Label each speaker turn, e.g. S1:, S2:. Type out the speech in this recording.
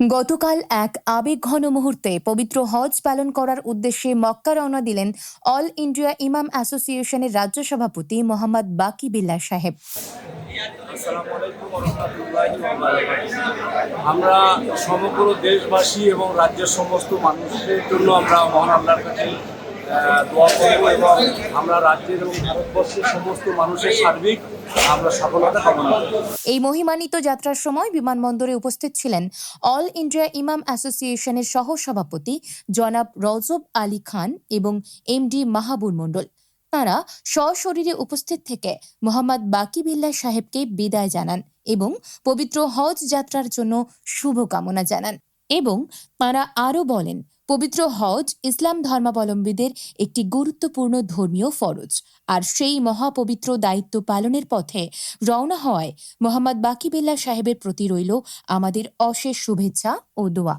S1: গতকাল এক আবেগঘন মুহূর্তে পবিত্র হজ পালন করার উদ্দেশ্যে মক্কা রওনা দিলেন অল ইন্ডিয়া ইমাম অ্যাসোসিয়েশনের রাজ্য সভাপতি মোহাম্মদ বাকি বিল্লাহ সাহেব।
S2: আসসালামু আলাইকুম ওয়া রাহমাতুল্লাহি ওয়া বারাকাতুহু। আমরা সমগ্র দেশবাসী এবং রাজ্যের সমস্ত মানুষের জন্য আমরা মহান আল্লাহর কাছে দোয়া করব এবং আমরা রাজ্যের এবং ভারতবর্ষের সমস্ত মানুষের সার্বিক আমরা সফলতা কামনা করি।
S1: এই মহিমান্বিত যাত্রার সময় বিমানবন্দরে উপস্থিত ছিলেন অল ইন্ডিয়া ইমাম অ্যাসোসিয়েশনের সহ সভাপতি জনাব রজব আলী খান এবং এমডি মাহাবুর মণ্ডল। তাঁরা সশরীরে উপস্থিত থেকে মোহাম্মদ বাকি বিল্লাহ সাহেবকে বিদায় জানান এবং পবিত্র হজ যাত্রার জন্য শুভকামনা জানান। এবং তাঁরা আরও বলেন, পবিত্র হজ ইসলাম ধর্মাবলম্বীদের একটি গুরুত্বপূর্ণ ধর্মীয় ফরজ, আর সেই মহাপবিত্র দায়িত্ব পালনের পথে রওনা হওয়ায় মোহাম্মদ বাকি বিল্লাহ সাহেবের প্রতি রইল আমাদের অশেষ শুভেচ্ছা ও দোয়া।